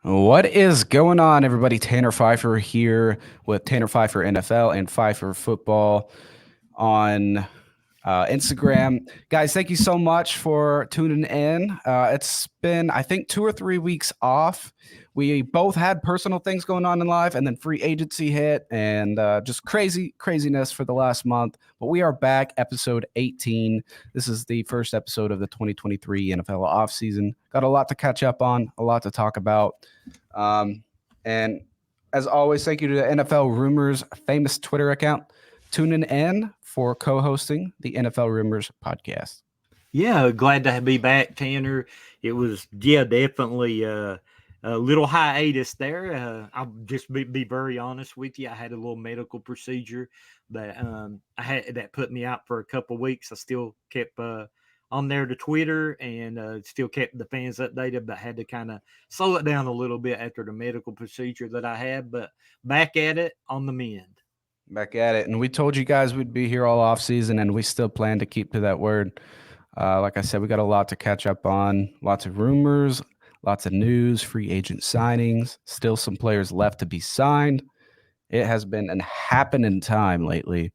What is going on, everybody? Tanner Phifer here with Tanner Phifer NFL and Phifer Football on Instagram. Guys, thank you so much for tuning in. It's been, I think, 2 or 3 weeks off. We both had personal things going on in life, and then free agency hit, and just craziness for the last month. But we are back, episode 18. This is the first episode of the 2023 NFL offseason. Got a lot to catch up on, a lot to talk about. And as always, thank you to the NFLRumors famous Twitter account tuning in for co-hosting the NFLRumors podcast. Yeah, glad to be back, Tanner. It was, definitely a little hiatus there. I'll just be very honest with you. I had a little medical procedure that I had that put me out for a couple of weeks. I still kept on there to Twitter and still kept the fans updated, but had to kind of slow it down a little bit after the medical procedure that I had. But back at it on the mend. Back at it. And we told you guys we'd be here all off season, and we still plan to keep to that word. Like I said, we got a lot to catch up on. Lots of rumors, lots of news, free agent signings, still some players left to be signed. It has been an happening time lately.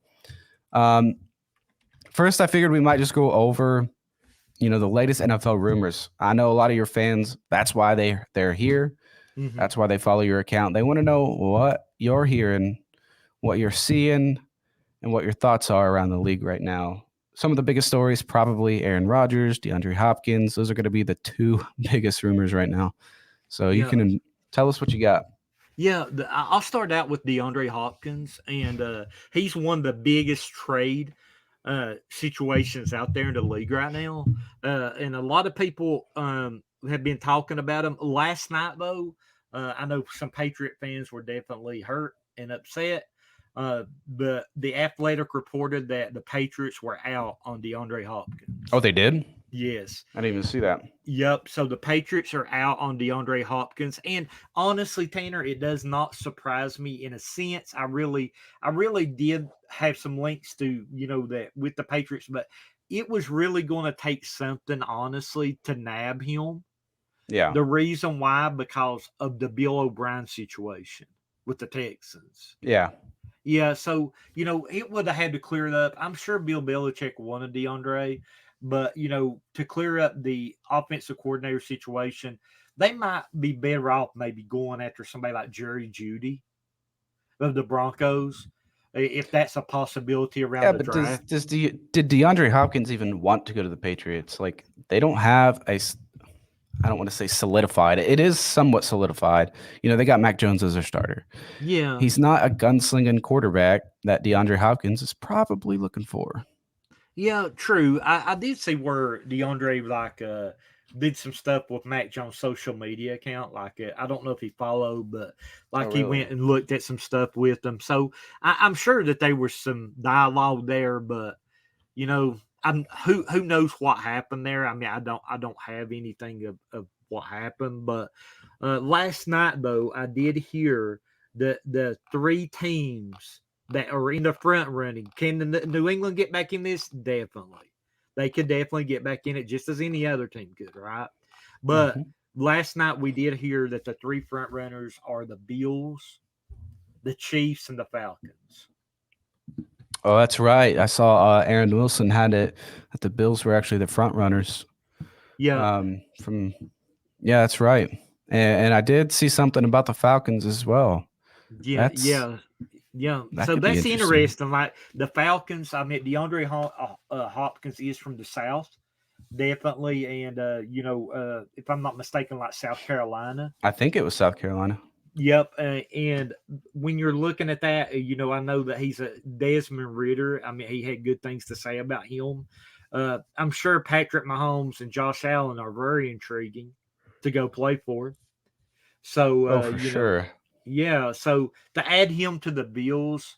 First, I figured we might just go over, the latest NFL rumors. I know a lot of your fans, that's why they're here. Mm-hmm. That's why they follow your account. They want to know what you're hearing, what you're seeing, and what your thoughts are around the league right now. Some of the biggest stories, probably Aaron Rodgers, DeAndre Hopkins. Those are going to be the two biggest rumors right now. So you can tell us what you got. Yeah, I'll start out with DeAndre Hopkins, and he's one of the biggest trade situations out there in the league right now. And a lot of people have been talking about him. Last night, though, I know some Patriot fans were definitely hurt and upset. But the Athletic reported that the Patriots were out on DeAndre Hopkins. Oh, they did? Yes. I didn't even see that. Yep. So the Patriots are out on DeAndre Hopkins. And honestly, Tanner, it does not surprise me in a sense. I really did have some links to, that with the Patriots, but it was really going to take something, honestly, to nab him. Yeah. The reason why, because of the Bill O'Brien situation with the Texans. Yeah. Yeah, so, it would have had to clear it up. I'm sure Bill Belichick wanted DeAndre, but, to clear up the offensive coordinator situation, they might be better off maybe going after somebody like Jerry Jeudy of the Broncos, if that's a possibility around the draft. Did DeAndre Hopkins even want to go to the Patriots? Like, they don't have I don't want to say solidified. It is somewhat solidified. They got Mac Jones as their starter. Yeah. He's not a gunslinging quarterback that DeAndre Hopkins is probably looking for. Yeah, true. I did see where DeAndre, did some stuff with Mac Jones' social media account. I don't know if he followed, but he went and looked at some stuff with them. So I'm sure that there was some dialogue there, but, who knows what happened there? I mean, I don't have anything of what happened, but last night though, I did hear the three teams that are in the front running. Can the New England get back in this? Definitely, they could definitely get back in it just as any other team could, right? But last night we did hear that the three front runners are the Bills, the Chiefs, and the Falcons. Oh, that's right. I saw Aaron Wilson had it that the Bills were actually the front runners. Yeah. That's right. And I did see something about the Falcons as well. Yeah. So that's interesting. Like the Falcons, I mean, DeAndre Hopkins is from the South, definitely. And, if I'm not mistaken, like South Carolina. I think it was South Carolina. Yep, and when you're looking at that, I know that he's a Desmond Ridder. I mean, he had good things to say about him. I'm sure Patrick Mahomes and Josh Allen are very intriguing to go play for. So, for sure. Yeah, so to add him to the Bills,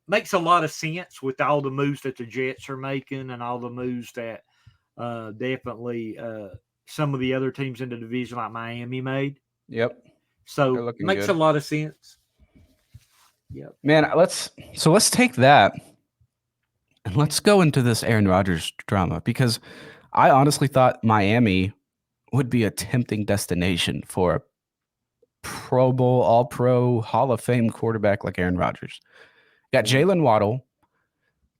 makes a lot of sense with all the moves that the Jets are making and all the moves that definitely some of the other teams in the division, like Miami, made. Yep, they're So looking makes a good. lot of sense. Yep. Man, let's take that and let's go into this Aaron Rodgers drama because I honestly thought Miami would be a tempting destination for a Pro Bowl, All Pro, Hall of Fame quarterback like Aaron Rodgers. Got Jalen Waddle,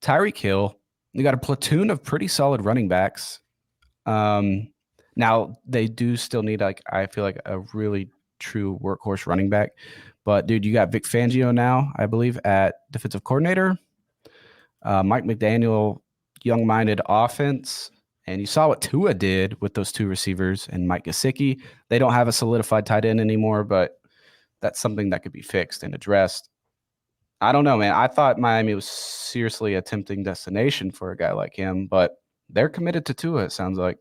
Tyreek Hill. You got a platoon of pretty solid running backs. Now they do still need I feel like a really true workhorse running back. But dude, you got Vic Fangio now, I believe, at defensive coordinator. Mike McDaniel, young-minded offense. And you saw what Tua did with those two receivers and Mike Gesicki. They don't have a solidified tight end anymore, but that's something that could be fixed and addressed. I don't know, man. I thought Miami was seriously a tempting destination for a guy like him, but they're committed to Tua, it sounds like.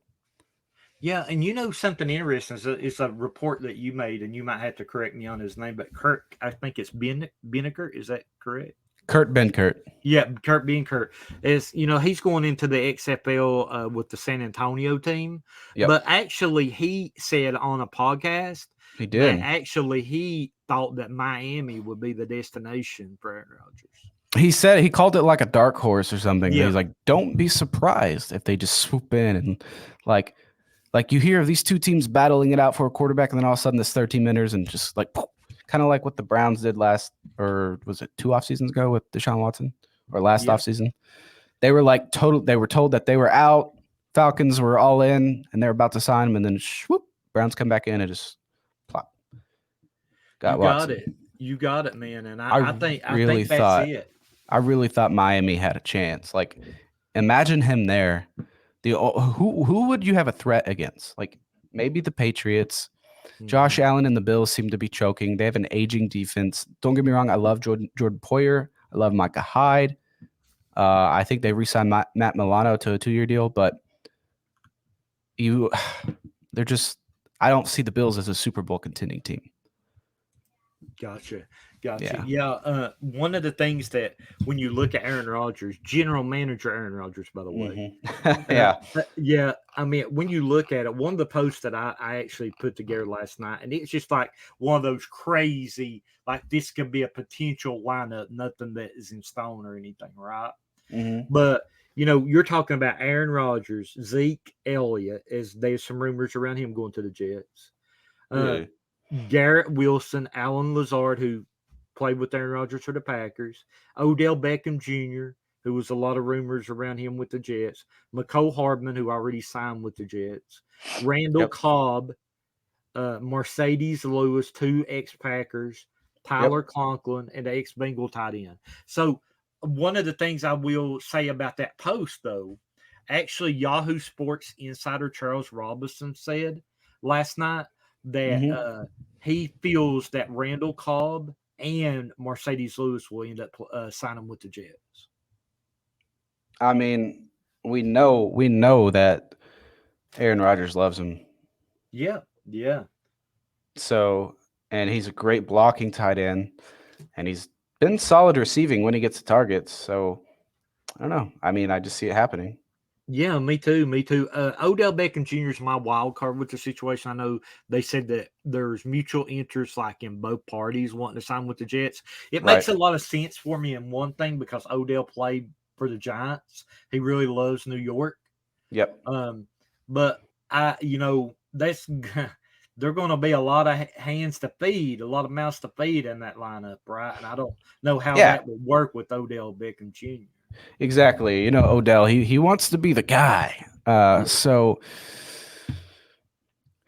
Yeah, and something interesting is a report that you made, and you might have to correct me on his name, but Kirk, I think it's Beneker. Is that correct? Kurt Benkert. Yeah, Kurt Benkert is. He's going into the XFL with the San Antonio team, Yep. but actually, he said on a podcast He that did. actually he thought that Miami would be the destination for Aaron Rodgers. He called it like a dark horse or something. Yeah. He's like, don't be surprised if they just swoop in and like you hear of these two teams battling it out for a quarterback, and then all of a sudden this third team enters and just like kind of like what the Browns did last, or was it 2 off seasons ago with Deshaun Watson, or last off season? They were they were told that they were out. Falcons were all in, and they're about to sign them, and then swoop, Browns come back in and just plop. You got it, man. And I think thought, that's it. I really thought Miami had a chance. Like, imagine him there. Who would you have a threat against? Like, maybe the Patriots. Josh Allen and the Bills seem to be choking. They have an aging defense. Don't get me wrong. I love Jordan Poyer. I love Micah Hyde. I think they re-signed Matt Milano to a 2-year deal, but they're just. I don't see the Bills as a Super Bowl contending team. Gotcha. Yeah. One of the things that when you look at Aaron Rodgers, general manager Aaron Rodgers, by the way. Yeah. I mean, when you look at it, one of the posts that I actually put together last night, and it's just like one of those crazy, like this could be a potential lineup, nothing that is in stone or anything, right? Mm-hmm. But you're talking about Aaron Rodgers, Zeke Elliott, as there's some rumors around him going to the Jets. Really? Garrett Wilson, Alan Lazard, who played with Aaron Rodgers for the Packers, Odell Beckham Jr., who was a lot of rumors around him with the Jets, McCole Hardman, who already signed with the Jets, Randall Cobb, Mercedes Lewis, 2 ex-Packers, Tyler Conklin, and the ex-Bengal tight end. So one of the things I will say about that post, though, actually Yahoo Sports insider Charles Robinson said last night that he feels that Randall Cobb and Mercedes Lewis will end up signing with the Jets. I mean, we know that Aaron Rodgers loves him. Yeah. So, and he's a great blocking tight end, and he's been solid receiving when he gets the targets. So, I don't know. I mean, I just see it happening. Yeah, me too. Odell Beckham Jr. is my wild card with the situation. I know they said that there's mutual interest, like in both parties wanting to sign with the Jets. It makes a lot of sense for me in one thing because Odell played for the Giants. He really loves New York. Yep. But that's they're going to be a lot of hands to feed, a lot of mouths to feed in that lineup, right? And I don't know how that would work with Odell Beckham Jr. Exactly. Odell, he wants to be the guy. So,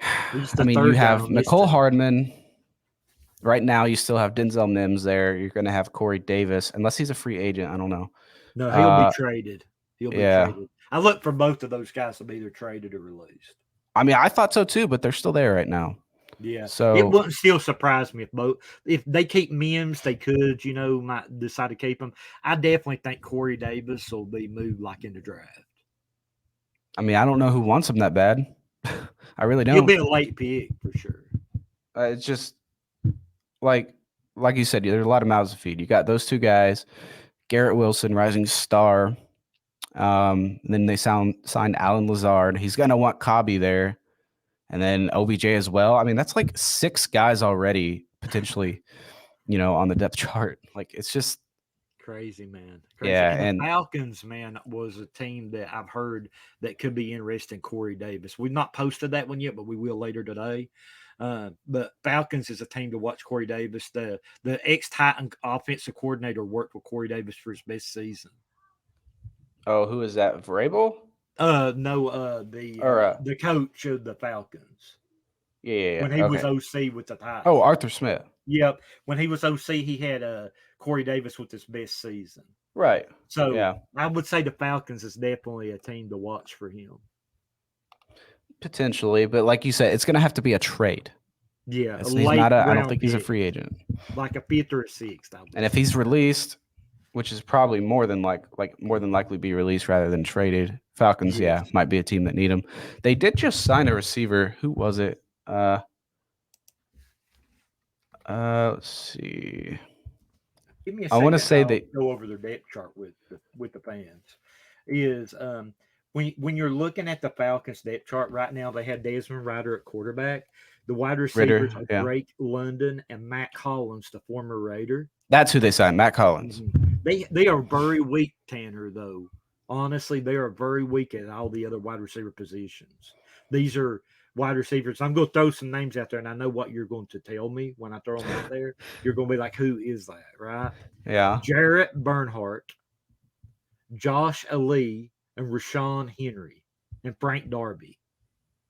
I mean, you have McCole Hardman. Right now, you still have Denzel Mims there. You're going to have Corey Davis, unless he's a free agent. I don't know. No, he'll be traded. He'll be traded. I look for both of those guys to be either traded or released. I mean, I thought so too, but they're still there right now. Yeah. So it wouldn't still surprise me if they keep Mims, they could, might decide to keep him. I definitely think Corey Davis will be moved like in the draft. I mean, I don't know who wants him that bad. I really don't. He'll be a late pick for sure. It's just like you said, there's a lot of mouths to feed. You got those two guys, Garrett Wilson, rising star. Then they signed Alan Lazard. He's gonna want Cobby there. and then OBJ as well. I mean, that's like 6 guys already potentially, on the depth chart. Like it's just Crazy, man. Crazy. yeah, And the and Falcons, man, was a team that I've heard that could be interesting. Corey Davis. We've not posted that one yet, but we will later today. But Falcons is a team to watch. Corey Davis, the ex Titan offensive coordinator, worked with Corey Davis for his best season. oh, who is that? Vrabel? No, Or the coach of the Falcons yeah, when he was okay. OC with the Oh, Titans. Arthur Smith. Yep, when he was OC, he had Corey Davis with his best season. Right. So Yeah. I would say the Falcons is definitely a team to watch for him. Potentially, but like you said, it's going to have to be a trade. Yeah, a He's late not I don't round think he's a pick, free agent. like a fifth or a sixth. I would And if say. he's released, which is probably more than likely be released rather than traded, Falcons, Yes. yeah, might be a team that need him. They did just sign a receiver. Who was it? Let's see. Give me a I want to second. say I'll they go over their depth chart with the fans. Is when you're looking at the Falcons depth chart right now, they have Desmond Ryder at quarterback. The wide Ritter. receivers are Yeah, Drake London and Matt Collins, the former Raider. that's who they signed. Matt Collins. They are very weak, Tanner. Though honestly, they are very weak at all the other wide receiver positions. These are wide receivers. I'm going to throw some names out there, and I know what you're going to tell me when I throw them out there. You're going to be like, "Who is that?" Right? Yeah. Jarrett Bernhardt, Josh Ali, and Rashawn Henry, and Frank Darby.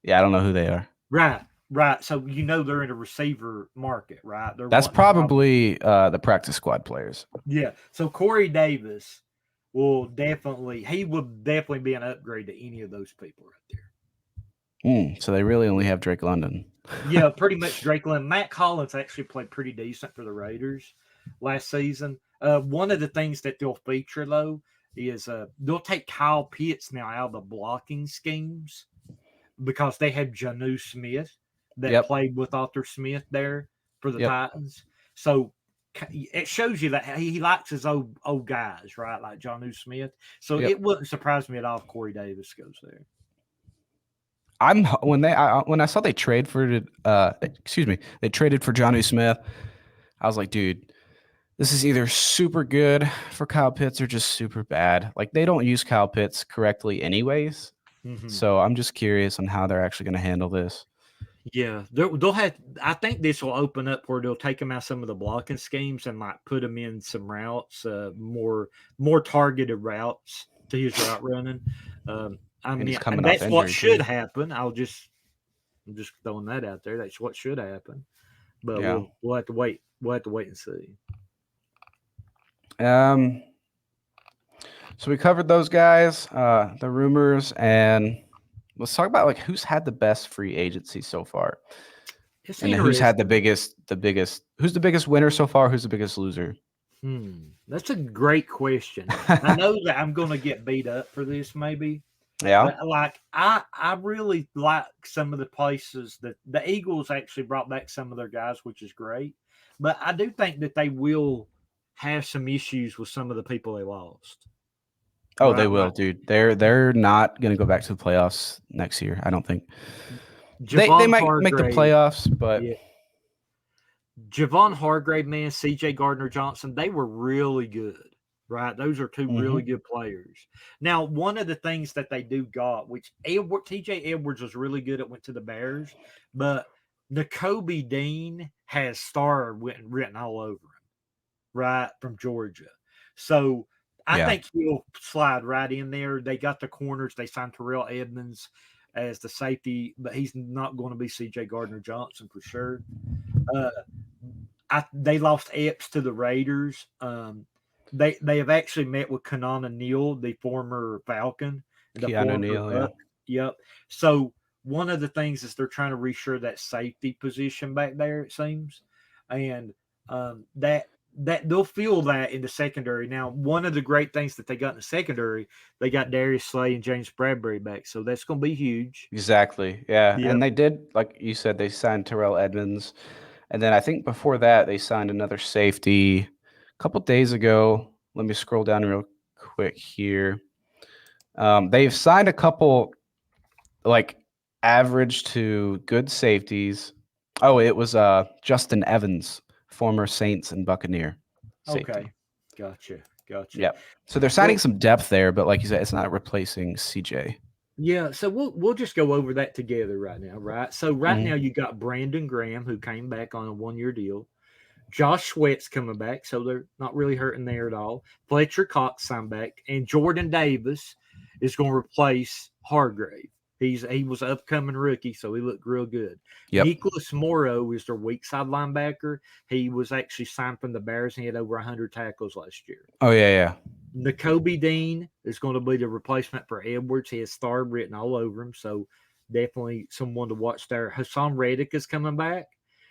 Yeah, I don't know who they are. Right, right. So they're in a receiver market, right? They're That's wanting to probably the practice squad players. yeah. So Corey Davis he would definitely be an upgrade to any of those people right there. So they really only have Drake London. Yeah, pretty much Drake London. Matt Collins actually played pretty decent for the Raiders last season. One of the things that they'll feature though is they'll take Kyle Pitts now out of the blocking schemes because they have Janu Smith that Yep. played with Arthur Smith there for the Yep. Titans. So it shows you that he likes his old guys, right? Like Janu Smith. So Yep. it wouldn't surprise me at all if Corey Davis goes there. When I saw they traded for Jonnu Smith, I was like, dude, this is either super good for Kyle Pitts or just super bad. Like they don't use Kyle Pitts correctly anyways. Mm-hmm. So I'm just curious on how they're actually going to handle this. Yeah, they'll have. I think this will open up where they'll take him out some of the blocking schemes and like put him in some routes, more targeted routes to his route running. I mean, he's coming and off that's what injury, should too. happen. I'm just throwing that out there. That's what should happen, but Yeah. we'll have to wait. We'll have to wait and see. So we covered those guys, the rumors, and let's talk about like who's had the best free agency so far. It's And who's had the interesting. biggest who's the biggest winner so far? Who's the biggest loser? That's a great question. I know that I'm going to get beat up for this, maybe. Yeah. But like I really like some of the places that the Eagles actually brought back some of their guys, which is great. But I do think that they will have some issues with some of the people they lost. Oh, Right? they will, Like dude. They're not going to go back to the playoffs next year. I don't think they Javon might make the Hargrave, playoffs, but yeah. Javon Hargrave, man, CJ Gardner Johnson, they were really good. Right, those are two really good players. Now, one of the things that they do got, which TJ Edwards was really good at, went to the Bears, but Nakobe Dean has star written all over him, right, from Georgia. So I yeah, think he'll slide right in there. They got the corners. They signed Terrell Edmonds as the safety, but he's not going to be CJ Gardner Johnson for sure. They lost Epps to the Raiders. They have actually met with Kanana Neal, the former Falcon, the Keanu former Neal, yeah. Buck. Yep. So one of the things is they're trying to reassure that safety position back there, it seems, and that they'll feel that in the secondary. Now, one of the great things that they got in the secondary, they got Darius Slay and James Bradbury back, so that's going to be huge. Exactly. Yeah, Yep. and they did, like you said, they signed Terrell Edmonds, and then I think before that they signed another safety a couple days ago. Let me scroll down real quick here. They've signed a couple, like average to good safeties. Oh, it was Justin Evans, former Saints and Buccaneer safety. Okay, gotcha. Yep. So they're signing Well, some depth there, but like you said, it's not replacing CJ. yeah. So we'll just go over that together right now, right? So right now Mhm. you got Brandon Graham who came back on a 1 year deal. Josh Sweat's coming back, so they're not really hurting there at all. Fletcher Cox signed back, and Jordan Davis is going to replace Hargrave. He was an upcoming rookie, so he looked real good. Yep. Nicholas Morrow is their weak side linebacker. He was actually signed from the Bears and he had over 100 tackles last year. Oh yeah. N'Kobe Dean is going to be the replacement for Edwards. He has star written all over him, so definitely someone to watch there. Hassan Reddick is coming back,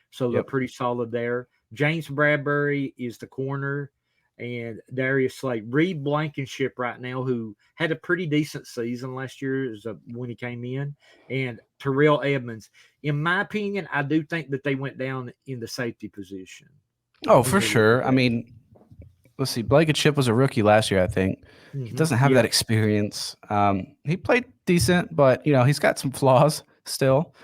so they're Yep. pretty solid there. James Bradbury is the corner, and Darius Slade. Reed Blankenship right now, who had a pretty decent season last year when he came in, and Terrell Edmonds. In my opinion, I do think that they went down in the safety position. Oh, In for the sure. I mean, let's see. Blankenship was a rookie last year, I think. He doesn't have that Yeah. experience. He played decent, but he's got some flaws still.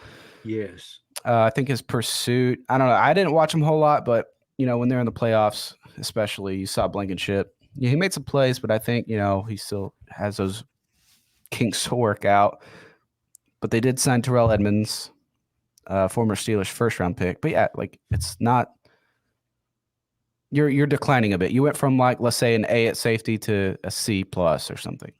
Yes. I think his pursuit. I don't know. I didn't watch him a whole lot, but when they're in the playoffs, especially, you saw Blankenship. Yeah, he made some plays, but I think he still has those kinks to work out. But they did sign Terrell Edmonds, former Steelers first round pick. But yeah, like it's not. You're declining a bit. You went from like let's say an A at safety to a C plus or something.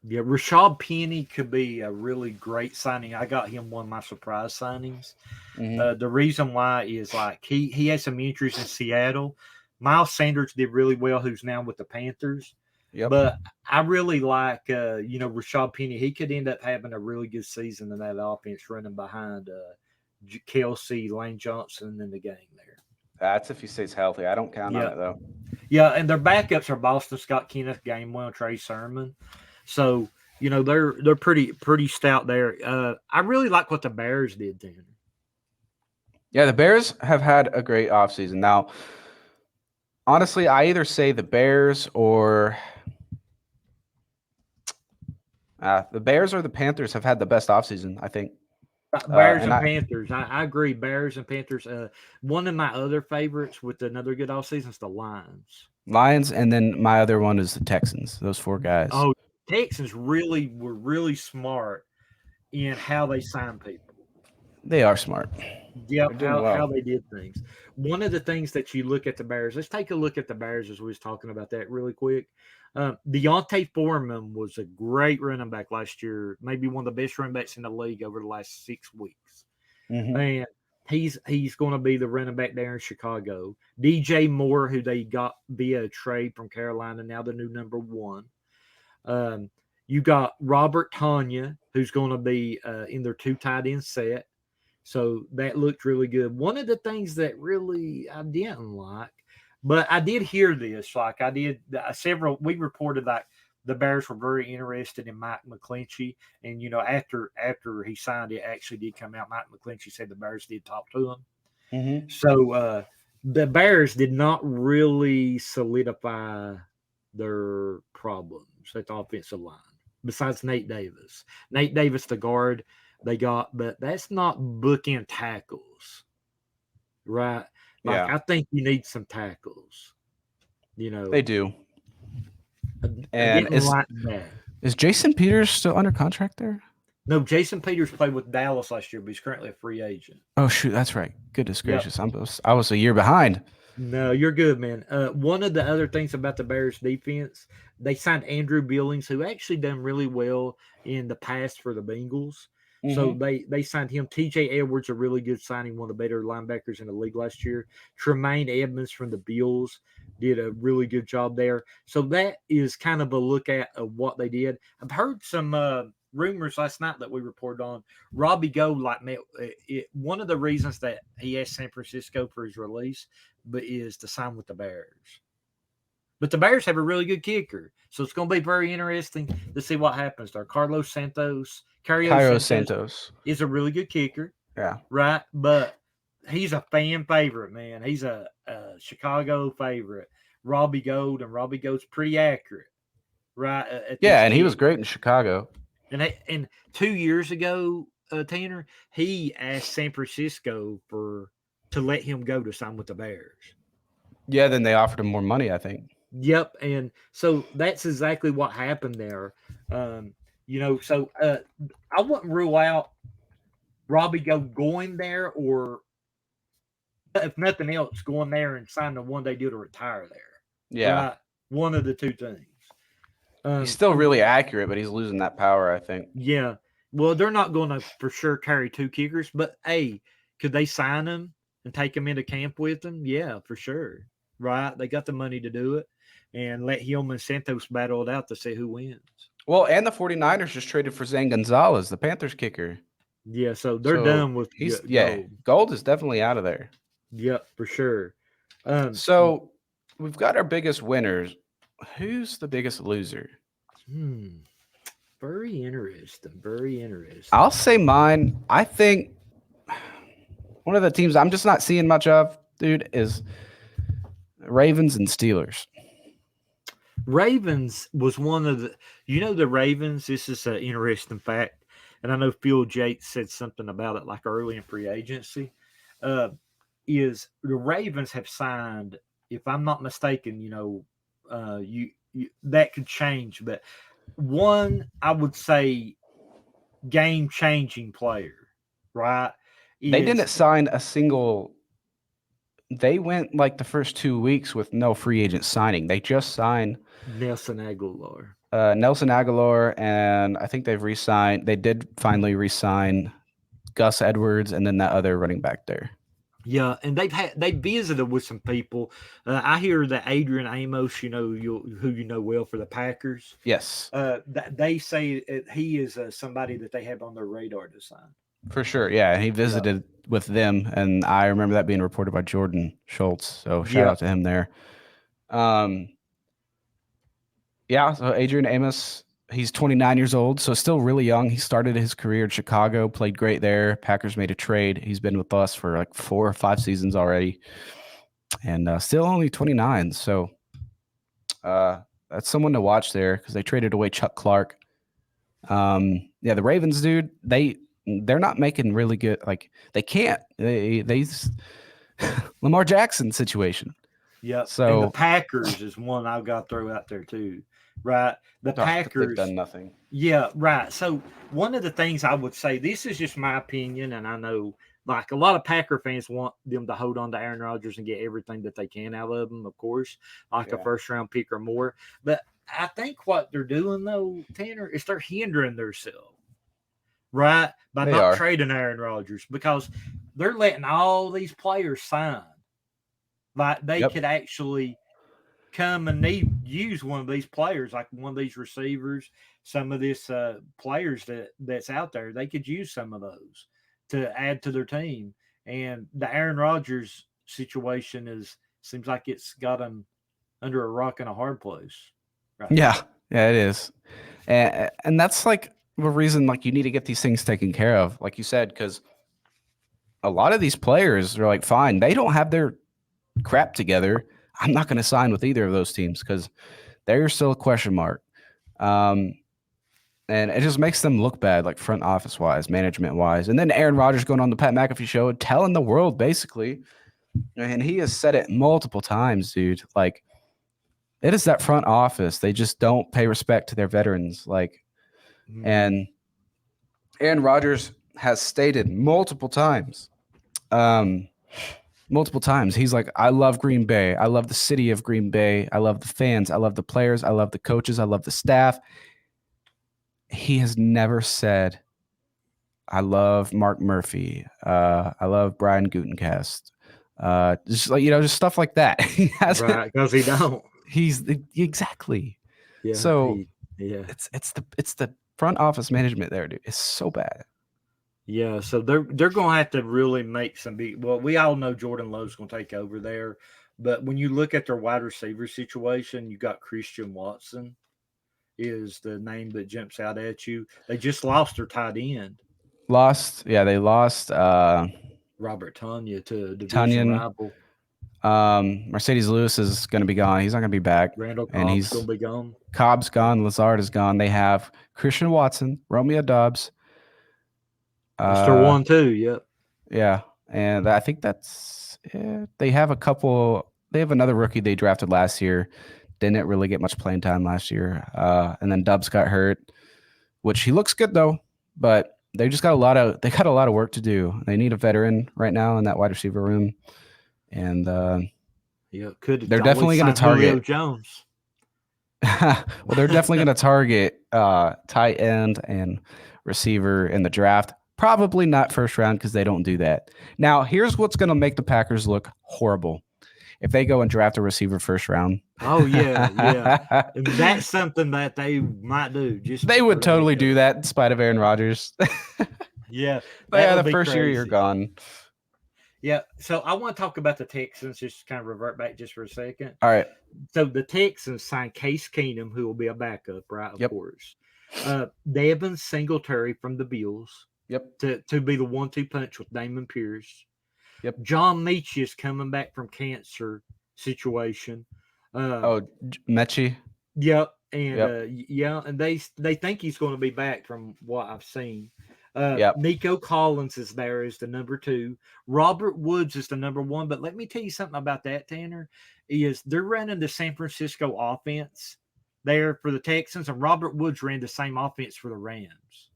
Yeah, Rashad Penny could be a really great signing. I got him one of my surprise signings. Mm-hmm. The reason why is like he has some injuries in Seattle. Miles Sanders did really well, who's now with the Panthers. Yep. But I really like Rashad Penny. He could end up having a really good season in that offense, running behind Kelsey, Lane Johnson in the game there. That's if he stays healthy. I don't count on Yeah, it though. yeah, and their backups are Boston Scott, Kenneth Gainwell, Trey Sermon. So they're pretty stout there. I really like what the Bears did then. Yeah, the Bears have had a great offseason. Now, honestly, I either say the Bears or the Bears or the Panthers have had the best offseason, I think. Bears And and I Panthers. I agree. Bears and Panthers. One of my other favorites with another good offseason is the Lions. Lions, and then my other one is the Texans. Those four guys. Oh, Texans were really smart in how they sign people. They are smart. They're Yep, doing how well. they did things. One of the things that you look at the Bears, let's take a look at the Bears as we was talking about that really quick. Deontay Foreman was a great running back last year, maybe one of the best running backs in the league over the last 6 weeks. Mm-hmm. And he's going to be the running back there in Chicago. DJ Moore, who they got via a trade from Carolina, now the new number one. Um, you got Robert Tanya, who's going to be in their two tight end set. So that looked really good. One of the things that really I didn't like, but I did hear this. Like I did we reported like the Bears were very interested in Mike McClinchy, and after he signed, it actually did come out. Mike McClinchy said the Bears did talk to him. Mm-hmm. So the Bears did not really solidify their problems at the offensive line. Besides Nate Davis, the guard they got, but that's not bookend tackles, right? Like Yeah, I think you need some tackles. You know, they do. I And didn't like that. is Jason Peters still under contract there? No, Jason Peters played with Dallas last year, but he's currently a free agent. Oh shoot, that's right. Goodness Yep. gracious, I was a year behind. No, you're good, man. One of the other things about the Bears defense, they signed Andrew Billings, who actually done really well in the past for the Bengals. So Mm-hmm. they signed him. TJ Edwards, a really good signing, one of the better linebackers in the league last year. Tremaine Edmonds from the Bills did a really good job there. So that is kind of a look at of what they did. I've heard some rumors last night that we reported on. Robbie Gould, one of the reasons that he asked San Francisco for his release but is to sign with the Bears. But the Bears have a really good kicker, so it's going to be very interesting to see what happens there. Cairo Santos is a really good kicker, Yeah. right? But he's a fan favorite, man. He's a Chicago favorite. Robbie Gold's pretty accurate, right? At Yeah, this and he was kick. great in Chicago. And 2 years ago, Tanner, he asked San Francisco to let him go to sign with the Bears. Yeah, then they offered him more money, I think. Yep, and so that's exactly what happened there. Um, so I wouldn't rule out Robbie going there, or if nothing else, going there and signing a 1-day deal to retire there. Yeah. Right, one of the two things. He's still really accurate, but he's losing that power, I think. Yeah. Well, they're not going to for sure carry two kickers, but hey, could they sign him and take him into camp with them? Yeah, for sure. Right? They got the money to do it, and let him and Santos battle it out to see who wins. Well, and the 49ers just traded for Zane Gonzalez, the Panthers kicker. Yeah, so they're done with Gold. Gold is definitely out of there. Yep, for sure. So we've got our biggest winners. Who's the biggest loser? Very interesting. Very interesting. I'll say mine. I think one of the teams I'm just not seeing much of, dude, is Ravens and Steelers. Ravens was one of the Ravens. This is an interesting fact, and I know Phil Yates said something about it like early in free agency. Is the Ravens have signed, if I'm not mistaken, you that could change, but one I would say game changing player, right? They didn't sign a single. They went like the first 2 weeks with no free agent signing. They just signed Nelson Aguilar. And I think they've re-signed. They did finally re-sign Gus Edwards and then that other running back there. Yeah, and they visited with some people. I hear that Adrian Amos, who you know well for the Packers. Yes. They say he is somebody that they have on their radar to sign. For sure, yeah. He visited with them, and I remember that being reported by Jordan Schultz. So shout out to him there. Yeah. So Adrian Amos, he's 29 years old, so still really young. He started his career in Chicago, played great there. Packers made a trade. He's been with us for like 4 or 5 seasons already, and still only 29. So that's someone to watch there because they traded away Chuck Clark. Yeah, the Ravens, dude, they're not making really good. Like they can't. They Lamar Jackson situation. Yeah. So and the Packers is one I've got to throw out there too. Right. The Packers they've done nothing. Yeah, right. So one of the things I would say, this is just my opinion, and I know like a lot of Packer fans want them to hold on to Aaron Rodgers and get everything that they can out of him, of course, like a first round pick or more. But I think what they're doing though, Tanner, is they're hindering themselves. Right, by not trading Aaron Rodgers, because they're letting all these players sign. Like they could actually come and use one of these players, like one of these receivers, some of this players that's out there. They could use some of those to add to their team. And the Aaron Rodgers situation seems like it's got them under a rock and a hard place. Right? Yeah, it is, and that's like the reason, like, you need to get these things taken care of, like you said, because a lot of these players are like, fine, they don't have their crap together. I'm not going to sign with either of those teams because they're still a question mark. And it just makes them look bad, like front office wise, management wise. And then Aaron Rodgers going on the Pat McAfee show and telling the world basically, and he has said it multiple times, dude, like it is that front office. They just don't pay respect to their veterans. Like, and Aaron Rodgers has stated multiple times, he's like, I love Green Bay. I love the city of Green Bay. I love the fans. I love the players. I love the coaches. I love the staff. He has never said, I love Mark Murphy. I love Brian Gutekunst. Just like, just stuff like that. He hasn't, right, because he don't. He's exactly. Yeah. So it's the front office management there, dude. It's so bad. Yeah, so they're going to have to really make some big. Well, we all know Jordan Love's going to take over there, but when you look at their wide receiver situation, you got Christian Watson is the name that jumps out at you. They just lost their tight end. They lost Robert Tonyan to a division rival. Mercedes Lewis is going to be gone. He's not going to be back. Randall Cobb's going to be gone. Cobb's gone. Lazard is gone. They have Christian Watson, Romeo Doubs, It's their 1-2. Yep. Yeah, and I think that's it. They have a couple. They have another rookie they drafted last year. Didn't really get much playing time last year. And then Dubs got hurt, which he looks good though. But they just got a lot of work to do. They need a veteran right now in that wide receiver room, and Yeah, could they're definitely going to Julio target. Jones. Well, they're definitely going to target tight end and receiver in the draft. Probably not first round because they don't do that. Now, here's what's going to make the Packers look horrible if they go and draft a receiver first round. Oh yeah. And that's something that they might do. Just They would for the heck totally of do it. that in spite of Aaron Rodgers. Yeah, But that yeah, would the be first year you're crazy. gone. Yeah, so I want to talk about the Texans. Just kind of revert back just for a second. All right. So the Texans signed Case Keenum, who will be a backup, right? Of Yep. course. Devin Singletary from the Bills Yep. to be the 1-2 punch with Damon Pierce. Yep. John Meach is coming back from cancer situation. Mechie. Yep, and Yep. and they think he's going to be back from what I've seen. Yep. Nico Collins is there as the number 2. Robert Woods is the number 1. But let me tell you something about that, Tanner. Is they're running the San Francisco offense there for the Texans, and Robert Woods ran the same offense for the Rams.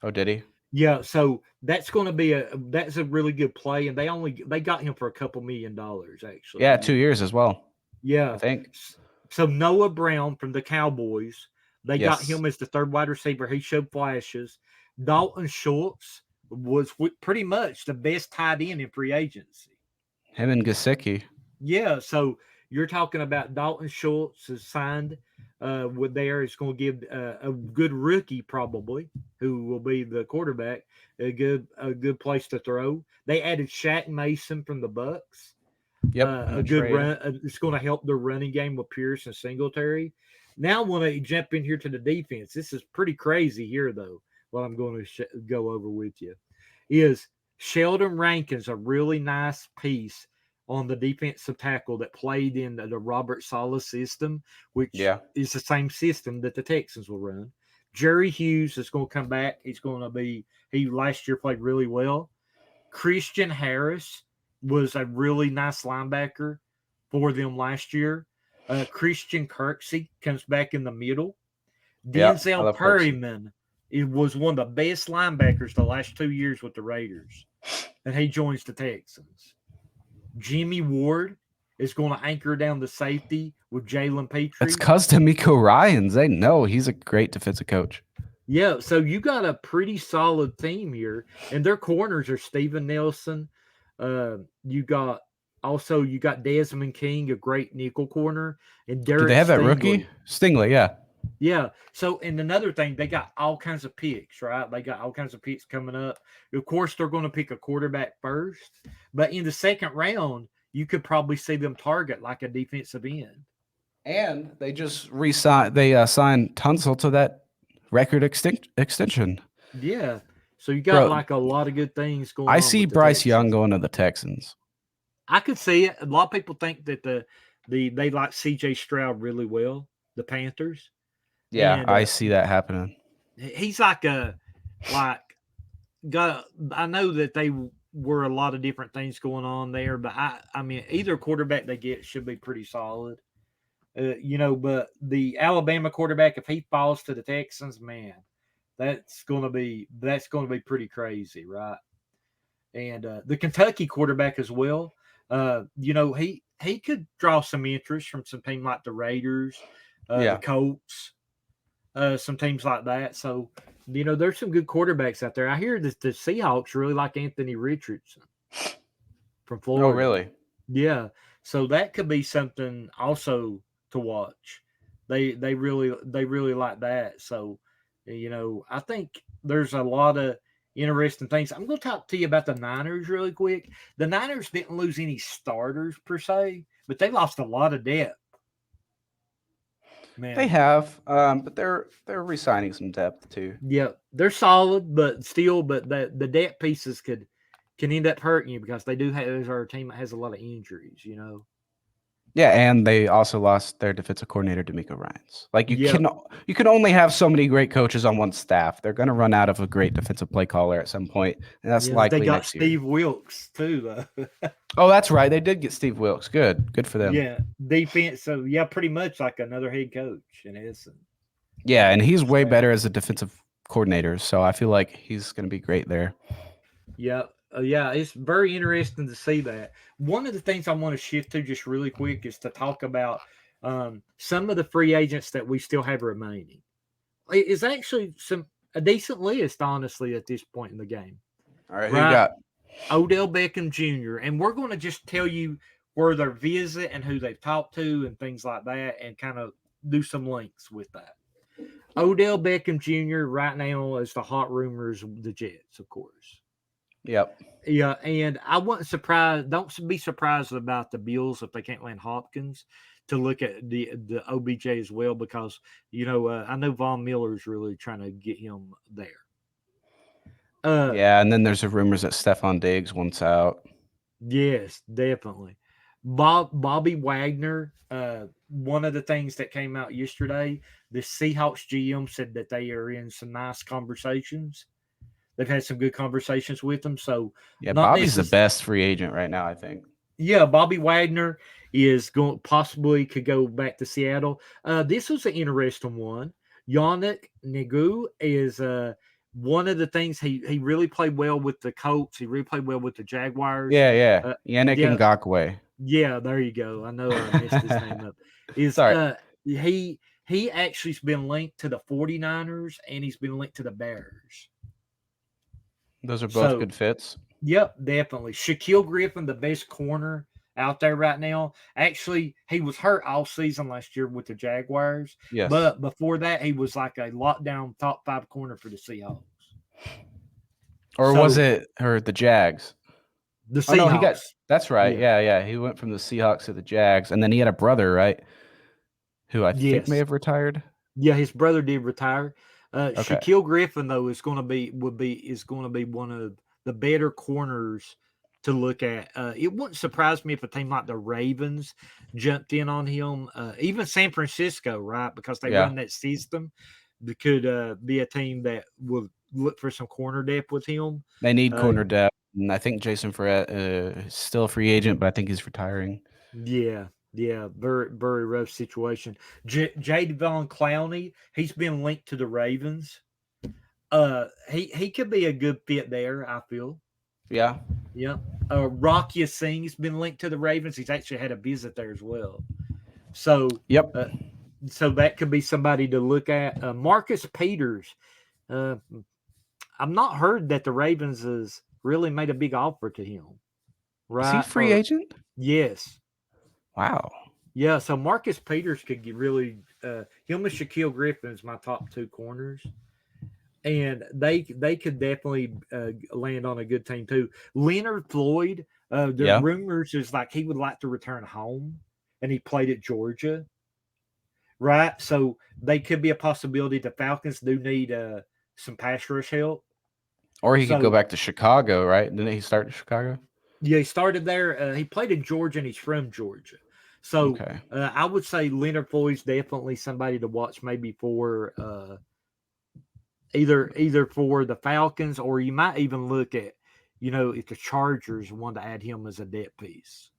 Oh, did he? Yeah, so that's going to be a really good play, and they got him for a couple $1 million actually. Yeah, 2 years as well. Yeah, I think. So Noah Brown from the Cowboys, they got Yes. him as the third wide receiver. He showed flashes. Dalton Schultz was pretty much the best tight end in free agency. Him and Gesicki. Yeah, so you're talking about Dalton Schultz is signed with there. It's going to give a good rookie probably who will be the quarterback a good place to throw. They added Shaq Mason from the Bucks. Yep. A good run. It's going to help the running game with Pierce and Singletary. Now I want to jump in here to the defense. This is pretty crazy here, though. What I'm going to go over with you is Sheldon Rankins, a really nice piece on the defensive tackle that played in the Robert Saleh system, which is the same system that the Texans will run. Jerry Hughes is going to come back. He last year played really well. Christian Harris was a really nice linebacker for them last year. Christian Kirksey comes back in the middle. Denzel Perryman was one of the best linebackers the last 2 years with the Raiders, and he joins the Texans. Jimmy Ward is going to anchor down the safety with Jalen Petrie. It's because D'Amico Ryans. They know he's a great defensive coach. Yeah, so you got a pretty solid team here, and their corners are Steven Nelson. You got Desmond King, a great nickel corner, and Derek. Do they have Stingley. That rookie? Stingley, yeah. Yeah. So, and another thing, they got all kinds of picks, right? They got all kinds of picks coming up. Of course, they're going to pick a quarterback first, but in the second round, you could probably see them target like a defensive end. And they just signed Tunsil to that record extension. Yeah. So you got like a lot of good things going on. I see Bryce Young going to the Texans. I could see it. A lot of people think that they like C.J. Stroud really well, the Panthers. Yeah, and, I see that happening. He's I know that they were a lot of different things going on there, but I mean, either quarterback they get should be pretty solid. But the Alabama quarterback, if he falls to the Texans, man, that's going to be pretty crazy, right? And the Kentucky quarterback as well. He could draw some interest from some team like the Raiders, the Colts, some teams like that. So, there's some good quarterbacks out there. I hear that the Seahawks really like Anthony Richardson from Florida. Oh, really? Yeah. So that could be something also to watch. They really like that. So, I think there's a lot of interesting things. I'm going to talk to you about the Niners really quick. The Niners didn't lose any starters per se, but they lost a lot of depth. Man. They have, but they're re-signing some depth too. Yeah, they're solid, but the depth pieces can end up hurting you because they do have our team has a lot of injuries. Yeah, and they also lost their defensive coordinator, D'Amico Ryans. Like Yeah, you can only have so many great coaches on one staff. They're going to run out of a great defensive play caller at some point, and that's yeah. They likely got next year. Steve Wilkes too, though. Oh, that's right. They did get Steve Wilkes. Good for them. Yeah, defense. So yeah, pretty much like another head coach in essence. Yeah, and he's way Staff. better as a defensive coordinator, so I feel like he's going to be great there. Yeah, yeah, it's very interesting to see that. One of the things I want to shift to just really quick is to talk about some of the free agents that we still have remaining. It's actually a decent list, honestly, at this point in the game. All right, who you Right, got? Odell Beckham Jr. And we're going to just tell you where they're visit and who they've talked to and things like that, and kind of do some links with that. Odell Beckham Jr. right now is the hot rumors, the Jets, of course. Yep. Yeah, and I wasn't surprised. Don't be surprised about the Bills if they can't land Hopkins to look at the OBJ as well, because I know Von Miller's really trying to get him there. Yeah, and then there's the rumors that Stephon Diggs wants out. Yes, definitely. Bobby Wagner. One of the things that came out yesterday, the Seahawks GM said that they are in some nice conversations. They've had some good conversations with them. So Yeah, not Bobby's the best free agent right now, I think. Yeah, Bobby Wagner is going possibly could go back to Seattle. This was an interesting one. Yannick Nagu is one of the things he really played well with the Colts. He really played well with the Jaguars. Yeah. Uh, Yannick yeah, Ngakoue. yeah, there you go. I know I messed his name up. Is Sorry. He actually's been linked to the 49ers and he's been linked to the Bears. Those are both So good fits. yep, definitely. Shaquille Griffin, the best corner out there right now. Actually, he was hurt all season last year with the Jaguars. Yes. But before that, he was like a lockdown top 5 corner for the Seahawks. Or was it the Jags? The Seahawks. Oh, no, that's right. Yeah. He went from the Seahawks to the Jags, and then he had a brother, right? Who I think may have retired. Yeah, his brother did retire. Shaquille Griffin, though, is going to be one of the better corners to look at. It wouldn't surprise me if a team like the Ravens jumped in on him. Even San Francisco, right? Because they run that system. That could be a team that will look for some corner depth with him. They need corner depth. And I think Jason Verrett is still a free agent, but I think he's retiring. Yeah, very, very rough situation. Jadeveon Clowney, he's been linked to the Ravens. He could be a good fit there, I feel. Yeah. Rocky Singh's been linked to the Ravens. He's actually had a visit there as well. So yep. So that could be somebody to look at. Marcus Peters. I've not heard that the Ravens has really made a big offer to him. Right? Is he free agent? Yes. Wow. Yeah, so Marcus Peters could get really him and Shaquille Griffin is my top 2 corners. And they could definitely land on a good team too. Leonard Floyd, the rumors is like he would like to return home, and he played at Georgia, right? So they could be a possibility. The Falcons do need some pass rush help, or he could go back to Chicago, right? Didn't he start in Chicago? Yeah, he started there. He played in Georgia, and he's from Georgia. So I would say Leonard Floyd's definitely somebody to watch, maybe for either for the Falcons, or you might even look at, if the Chargers want to add him as a depth piece.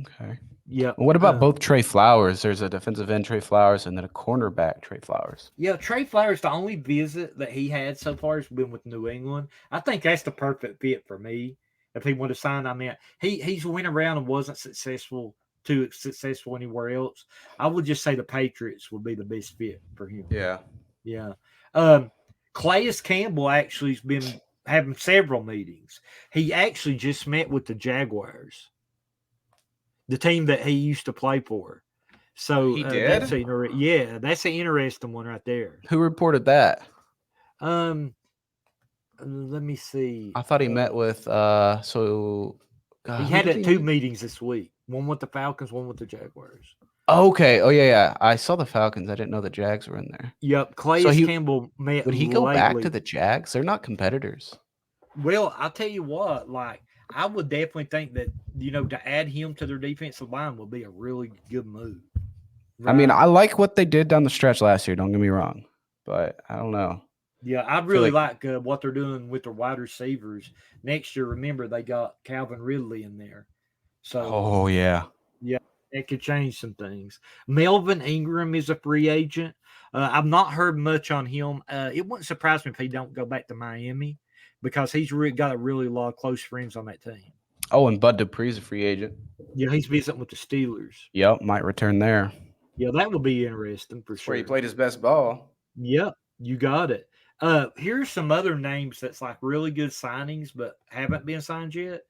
Okay. Yeah. Well, what about both Trey Flowers? There's a defensive end, Trey Flowers, and then a cornerback, Trey Flowers. Yeah, Trey Flowers, the only visit that he had so far has been with New England. I think that's the perfect fit for me. If he would have signed, I mean, he's went around and wasn't successful anywhere else. I would just say the Patriots would be the best fit for him. Yeah. Calais Campbell actually has been having several meetings. He actually just met with the Jaguars, the team that he used to play for. So he did? That's an interesting one right there. Who reported that? Let me see. I thought he met with he had 2 meetings this week. One with the Falcons, one with the Jaguars. Okay. Oh yeah. I saw the Falcons. I didn't know the Jags were in there. Yep. Calais Campbell met. Would he go back to the Jags? They're not competitors. Well, I'll tell you what. Like, I would definitely think that to add him to their defensive line would be a really good move, I mean, right? I like what they did down the stretch last year. Don't get me wrong, but I don't know. Yeah, I I feel really like, like what they're doing with their wide receivers next year. Remember, they got Calvin Ridley in there, so oh yeah, yeah, it could change some things. Melvin Ingram is a free agent. I've not heard much on him. It wouldn't surprise me if he don't go back to Miami because got a really lot of close friends on that team. oh, and Bud Dupree's a free agent. Yeah, he's visiting with the Steelers. Yep, might return there. Yeah, that would be interesting for That's where he sure. played his best ball. Yep, you got it. Here's some other names that's like really good signings, but haven't been signed yet.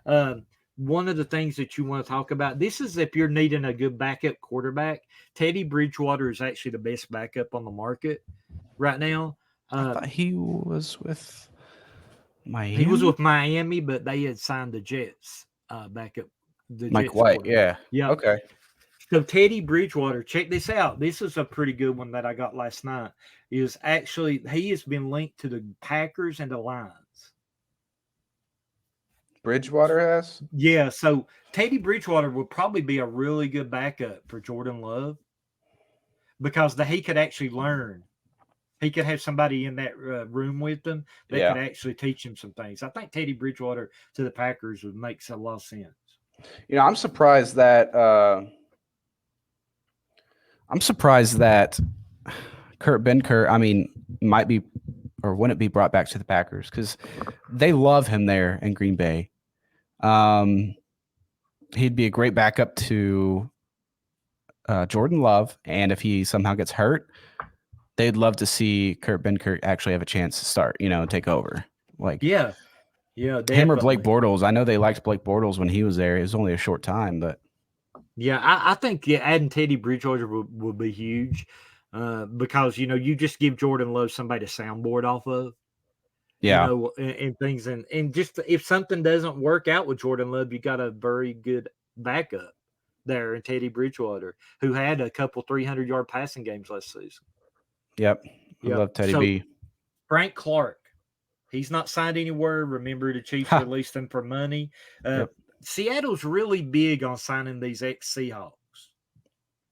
Um, One of the things that you want to talk about, this is if you're needing a good backup quarterback. Teddy Bridgewater is actually the best backup on the market right now. I Uh, thought he was with he was Miami. with Miami, but they had signed the Jets backup, the Mike Jets White, quarterback. yeah. Yep. Okay. So Teddy Bridgewater, check this out. This is a pretty good one that I got last night. Is actually he has been linked to the Packers and the Lions. Bridgewater has. Yeah, so Teddy Bridgewater would probably be a really good backup for Jordan Love because he could actually learn. He could have somebody in that room with them that Yeah. could actually teach him some things. I think Teddy Bridgewater to the Packers would make a lot of sense. I'm surprised that Kurt Benkert, I mean, might be or wouldn't be brought back to the Packers because they love him there in Green Bay. He'd be a great backup to Jordan Love, and if he somehow gets hurt, they'd love to see Kurt Benkert actually have a chance to start, take over. Like Yeah, yeah, him or Blake definitely. Bortles. I know they liked Blake Bortles when he was there. It was only a short time, but Yeah, I think adding Teddy Bridgewater would be huge because you just give Jordan Love somebody to soundboard off of, yeah, and things, and just if something doesn't work out with Jordan Love, you got a very good backup there in Teddy Bridgewater, who had a couple 300-yard passing games last season. yep. I Yep. love Teddy So B. Frank Clark, he's not signed anywhere. Remember, the Chiefs Ha. released him for money. Uh, Yep. Seattle's really big on signing these ex Seahawks,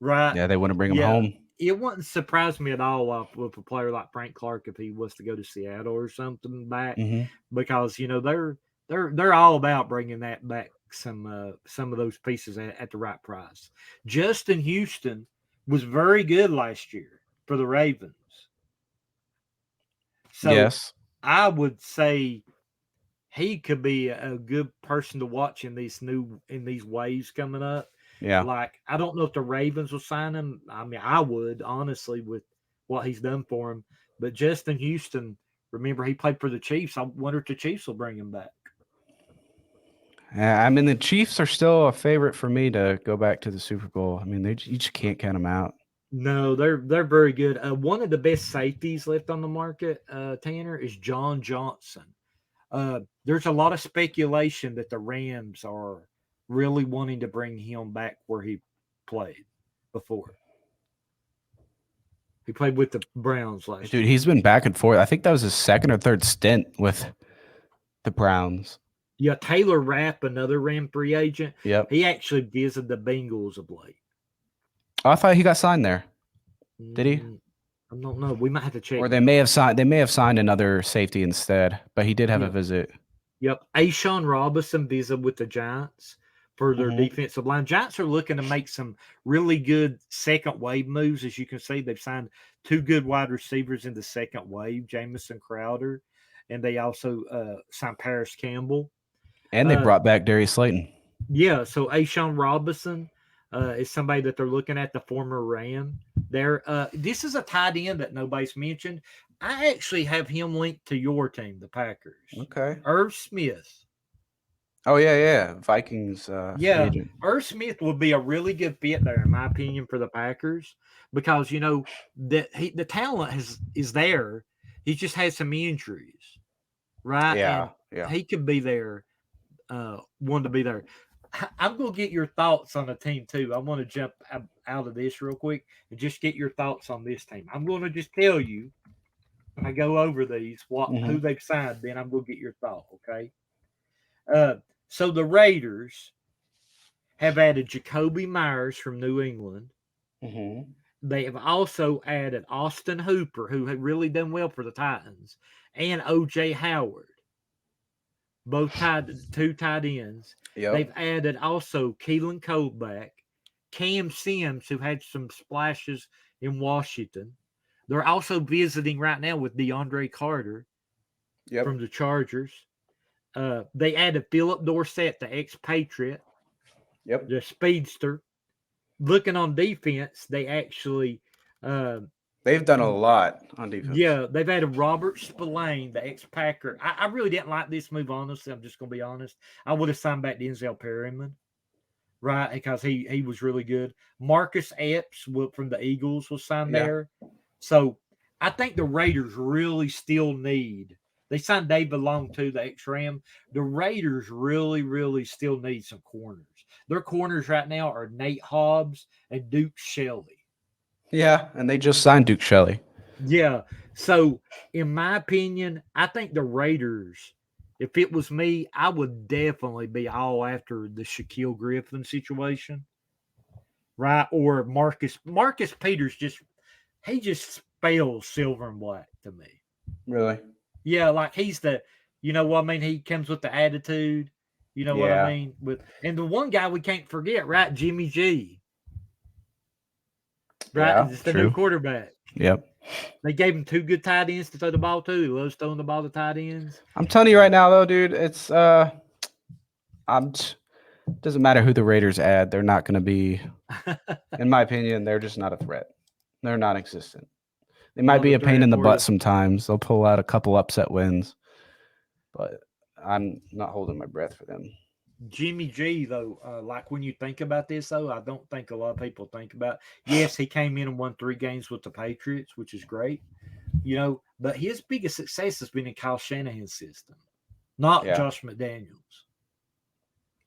right? Yeah, they want to bring him Yeah, home. it wouldn't surprise me at all with a player like Frank Clark if he was to go to Seattle or something back, Hmm. because they're all about bringing that back, some of those pieces at the right price. Justin Houston was very good last year for the Ravens, so Yes. I would say he could be a good person to watch in these waves coming up. Yeah. Like, I don't know if the Ravens will sign him. I mean, I would honestly with what he's done for him. But Justin Houston, remember he played for the Chiefs. I wonder if the Chiefs will bring him back. I mean, the Chiefs are still a favorite for me to go back to the Super Bowl. I mean, you just can't count them out. No, they're very good. One of the best safeties left on the market, Tanner, is John Johnson. There's a lot of speculation that the Rams are really wanting to bring him back where he played before. He played with the Browns last Dude, year. he's been back and forth. I think that was his second or third stint with the Browns. Yeah, Taylor Rapp, another Ram free agent. Yep. He actually visited the Bengals of late. Oh, I thought he got signed there. Did he? I don't know. We might have to check. Or they may have signed. They may have signed another safety instead, but he did have a Yeah. visit. Yep. Ashawn Robinson visited with the Giants for their Mm-hmm. defensive line. Giants are looking to make some really good second wave moves. As you can see, they've signed two good wide receivers in the second wave, Jamison Crowder, and they also signed Paris Campbell. And they brought back Darius Slayton. Yeah, so Ashawn Robinson is somebody that they're looking at, the former Ram. This is a tight end that nobody's mentioned. I actually have him linked to your team, the Packers. Okay. Irv Smith. Oh yeah. Vikings free Yeah, agent. Irv Smith would be a really good fit there, in my opinion, for the Packers, because the talent is there. He just has some injuries, right? Yeah. And Yeah. he could be there, one to be there. I'm going to get your thoughts on the team too. I want to jump out of this real quick and just get your thoughts on this team. I'm going to just tell you when I go over these who Mm-hmm. they've signed. Then I'm going to get your thought. Okay. Uh, So the Raiders have added Jacoby Myers from New England. Mm-hmm. They have also added Austin Hooper, who had really done well for the Titans, and OJ Howard, two tight ends. They've Yep. added also Keelan Colback, Cam Sims, who had some splashes in Washington. They're also visiting right now with DeAndre Carter Yep. from the Chargers. They added Philip Dorsett, the expatriate, Yep. the speedster. Looking on defense, they actually, uh, They've done a lot on defense. yeah, they've added Robert Spillane, the ex-Packer. I really didn't like this move, honestly. I'm just going to be honest. I would have signed back Denzel Perryman, right, because he was really good. Marcus Epps from the Eagles was signed Yeah. there. So I think the Raiders really still need. They signed David Long too, the ex-Ram. The Raiders really, really still need some corners. Their corners right now are Nate Hobbs and Duke Shelley. Yeah, and they just signed Duke Shelley. Yeah. So, in my opinion, I think the Raiders, if it was me, I would definitely be all after the Shaquille Griffin situation, right? Or Marcus Peters he just spells silver and black to me. Really? Yeah, like he's you know what I mean? He comes with the attitude. You know what I Yeah. mean? And the one guy we can't forget, right? Jimmy G, right? Yeah. It's the new True. quarterback. Yep. They gave him two good tight ends to throw the ball to. He loves throwing the ball to tight ends. I'm telling you right now, though, dude, it's doesn't matter who the Raiders add, they're not going to be, in my opinion, they're just not a threat. They're non-existent. They might Not be a a pain threat in the for butt you. sometimes. They'll pull out a couple upset wins, but I'm not holding my breath for them. Jimmy G, though, like when you think about this, though, I don't think a lot of people think about. Yes, he came in and won 3 games with the Patriots, which is great, but his biggest success has been in Kyle Shanahan's system, not Yeah. Josh McDaniels.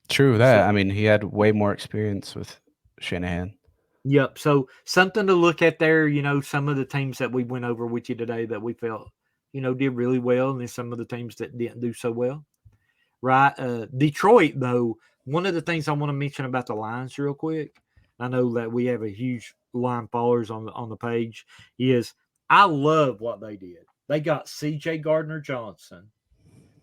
True that. I So, mean, he had way more experience with Shanahan. yep. So, something to look at there, some of the teams that we went over with you today that we felt, did really well, and then some of the teams that didn't do so well. Right. Detroit, though, one of the things I want to mention about the Lions real quick, I know that we have a huge line followers on the page, is I love what they did. They got C.J. Gardner-Johnson.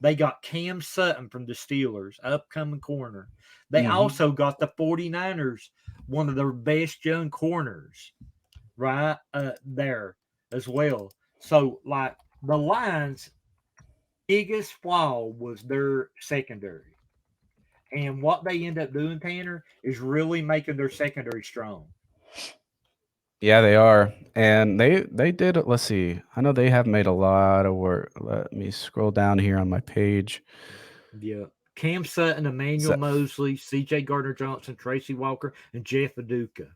They got Cam Sutton from the Steelers, upcoming corner. They Mm-hmm. also got the 49ers, one of their best young corners, right, there as well. So, like, the Lions' biggest flaw was their secondary. And what they end up doing, Tanner, is really making their secondary strong. Yeah, they are, and they did. Let's see. I know they have made a lot of work. Let me scroll down here on my page. Yeah. Cam Sutton, Is Emmanuel that Mosley, C.J. Gardner-Johnson, Tracy Walker, and Jeff Aduka.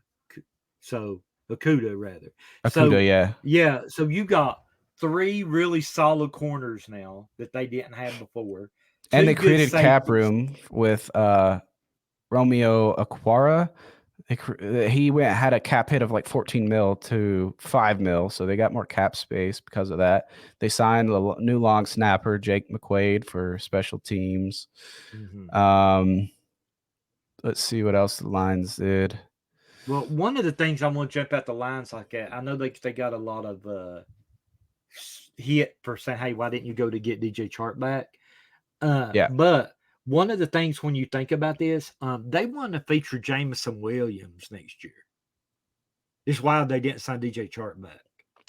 So, Akuda, rather. Akuda? So, Yeah, yeah. So, you got 3 really solid corners now that they didn't have before. and 2 they good created cap safeties. room with Romeo Aquara. He had a cap hit of like 14 mil to 5 mil, so they got more cap space because of that. They signed a new long snapper, Jake McQuaid, for special teams. Mm-hmm. Let's see what else the Lions did. Well, one of the things I want to jump out the lines like that, I know they got a lot of hit for saying, hey, why didn't you go to get DJ Chark back? Yeah, But one of the things when you think about this, they want to feature Jameson Williams next year. It's wild they didn't sign DJ Chark back.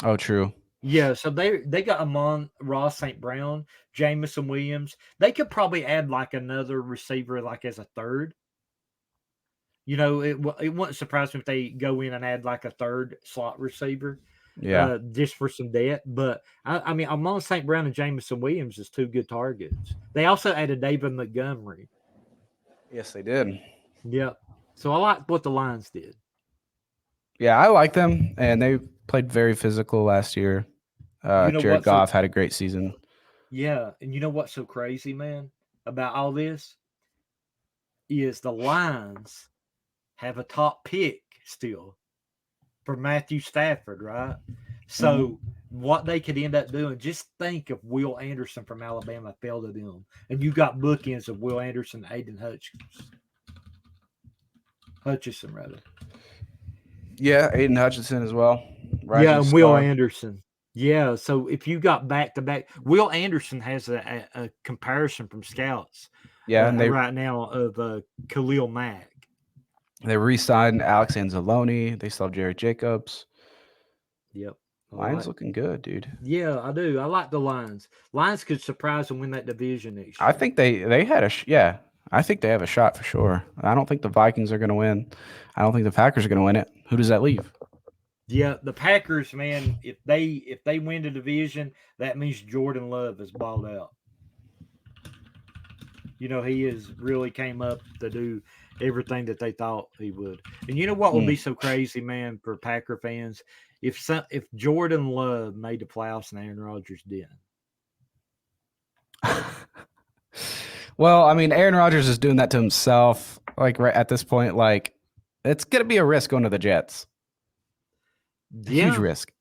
oh, true. Yeah, so they got Amon Ross St. Brown, Jameson Williams. They could probably add like another receiver, like as a third. It wouldn't surprise me if they go in and add like a third slot receiver, Yeah. just for some depth. But I mean, Amon St. Brown and Jameson Williams is 2 good targets. They also added David Montgomery. Yes, they did. Yep. So I like what the Lions did. Yeah, I like them, and they played very physical last year. You know Jared what? So Goff had a great season. yeah, and you know what's so crazy, man, about all this is the Lions have a top pick still for Matthew Stafford, right? Mhm. So what they could end up doing. Just think if Will Anderson from Alabama fell to them, and you got bookends of Will Anderson, Aiden Hutchinson rather. Yeah, Aiden Hutchinson as well. Yeah, Rising and Will star. Anderson. Yeah, so if you got back to back, Will Anderson has a comparison from scouts Yeah, and right now of Khalil Mack. they re-signed Alex Anzalone. They still have Jerry Jacobs. Yep. Lions looking good, dude. Yeah, I do. I like the Lions. Lions could surprise and win that division next year. I think they had yeah. I think they have a shot for sure. I don't think the Vikings are going to win. I don't think the Packers are going to win it. Who does that leave? Yeah, the Packers, man. If they win the division, that means Jordan Love is balled out. He has really came up to do everything that they thought he would. And you know what would be so crazy, man, for Packer fans? If Jordan Love made the playoffs and Aaron Rodgers didn't. Well, I mean, Aaron Rodgers is doing that to himself. Like right at this point, like it's gonna be a risk going to the Jets. A huge risk.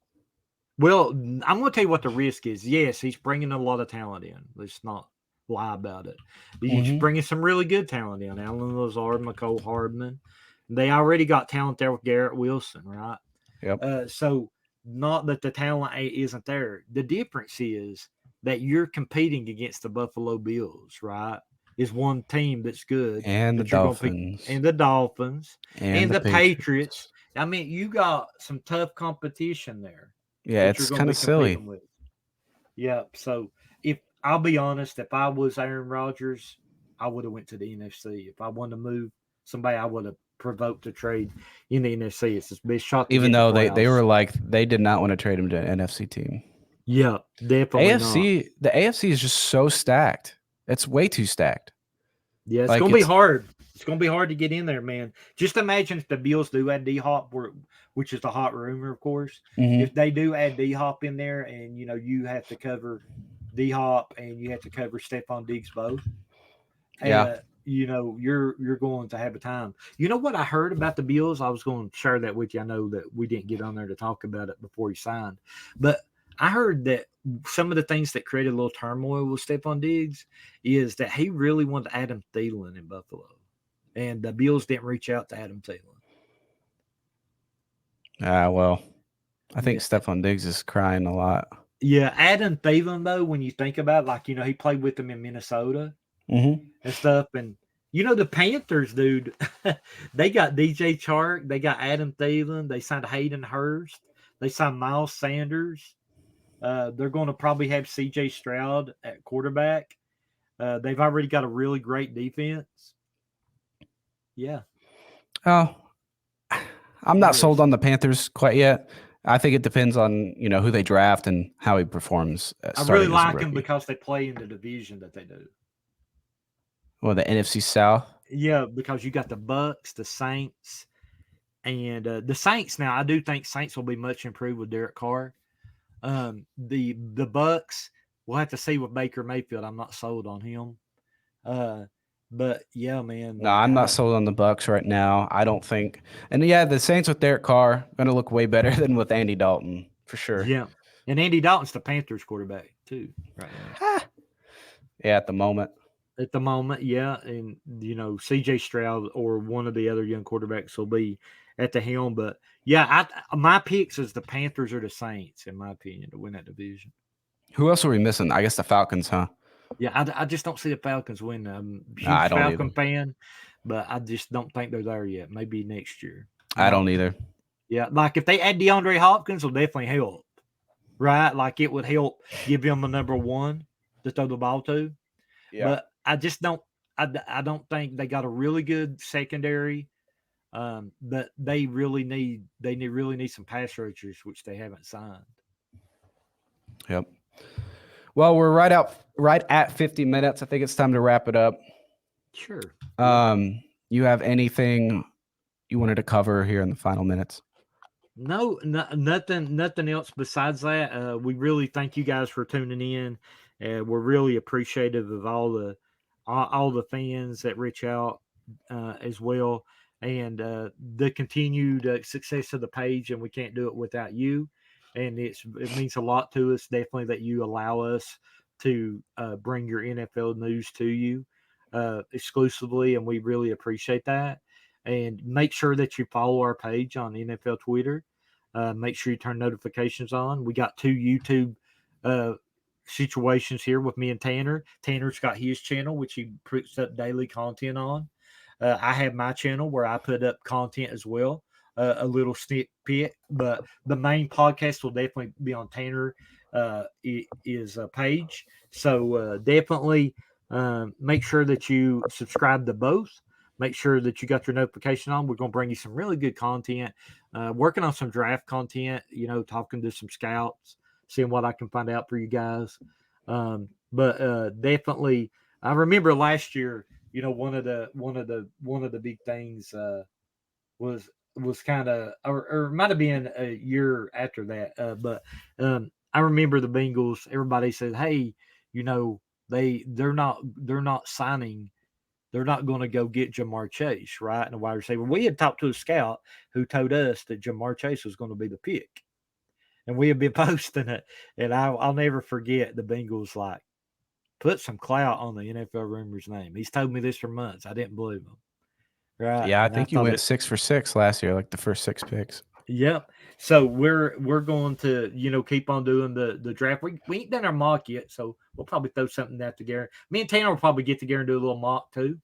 Well, I'm going to tell you what the risk is. Yes, he's bringing a lot of talent in. Let's not lie about it. He's bringing some really good talent in. Alan Lazard, McCole Hardman. They already got talent there with Garrett Wilson, right? Yep. So not that the talent isn't there. The difference is that you're competing against the Buffalo Bills, right? Is one team that's good. And the Dolphins. And the Dolphins. And the Patriots. I mean, you got some tough competition there. Yeah, it's kind of silly. With. Yeah, so if I'll be honest, if I was Aaron Rodgers, I would have went to the NFC. If I wanted to move somebody, I would have provoked a trade in the NFC. It's the best shot. Even though they were like they did not want to trade him to an NFC team. Yeah, definitely AFC. not. The AFC is just so stacked. It's way too stacked. Yeah, it's gonna be hard. It's gonna be hard to get in there, man. Just imagine if the Bills do add D-Hop, which is the hot rumor, of course. If they do add D-Hop in there, and you have to cover D-Hop and you have to cover Stephon Diggs both. Yeah. You're going to have a time. You know what I heard about the Bills? I was going to share that with you. I know that we didn't get on there to talk about it before he signed, but I heard that some of the things that created a little turmoil with Stephon Diggs is that he really wanted Adam Thielen in Buffalo, and the Bills didn't reach out to Adam Thielen. Well, I think Stephon Diggs is crying a lot. Yeah, Adam Thielen, though, when you think about it, like, he played with them in Minnesota and stuff, and the Panthers, dude, they got DJ Chark, they got Adam Thielen, they signed Hayden Hurst, they signed Miles Sanders. They're going to probably have C.J. Stroud at quarterback. They've already got a really great defense. Yeah. Oh, I'm not sold on the Panthers quite yet. I think it depends on who they draft and how he performs. I really like him because they play in the division that they do. Well, the NFC South. Yeah, because you got the Bucks, the Saints, and the Saints. Now, I do think Saints will be much improved with Derek Carr. The Bucks, we'll have to see with Baker Mayfield. I'm not sold on him. But yeah, man. No, I'm not sold on the Bucks right now. I don't think. And yeah, the Saints with Derek Carr going to look way better than with Andy Dalton for sure. Yeah, and Andy Dalton's the Panthers quarterback too, right now. Yeah, at the moment. At the moment, yeah, and C.J. Stroud or one of the other young quarterbacks will be at the helm. But yeah, my picks is the Panthers or the Saints, in my opinion, to win that division. Who else are we missing? I guess the Falcons, huh? Yeah, I just don't see the Falcons win. I'm a huge Falcon fan, but I just don't think they're there yet. Maybe next year. I don't either. Yeah, like if they add DeAndre Hopkins, will definitely help, right? Like it would help give them a number one to throw the ball to. Yeah. But I just don't. I don't think they got a really good secondary. But they really need some pass rushers, which they haven't signed. Yep. Well, we're right at 50 minutes. I think it's time to wrap it up. Sure. You have anything you wanted to cover here in the final minutes? No, nothing else besides that. We really thank you guys for tuning in. We're really appreciative of all the fans that reach out as well, and the continued success of the page. And we can't do it without you. and it means a lot to us. Definitely that you allow us to bring your NFL news to you exclusively, and we really appreciate that. And make sure that you follow our page on NFL Twitter. Make sure you turn notifications on. We got 2 YouTube uh, situations here with me and Tanner. Tanner's got his channel, which he puts up daily content on. I have my channel where I put up content as well, a little snippet. But the main podcast will definitely be on Tanner is a page. So definitely make sure that you subscribe to both. Make sure that you got your notification on. We're going to bring you some really good content. Working on some draft content. Talking to some scouts, seeing what I can find out for you guys. But definitely, I remember last year. One of the big things was kind of, or it might have been a year after that. But I remember the Bengals. Everybody said, "Hey, they're not signing. They're not going to go get Jamar Chase, right?" And the wide receiver. We had talked to a scout who told us that Jamar Chase was going to be the pick, and we had been posting it. And I'll never forget the Bengals put some clout on the NFLRums name. He's told me this for months. I didn't believe him. Right. Yeah, I And I think you thought went 6 for 6 last year, like the first 6 picks. Yep. So we're going to, keep on doing the draft. We ain't done our mock yet, so we'll probably throw something out together. Me and Tanner will probably get together and do a little mock too.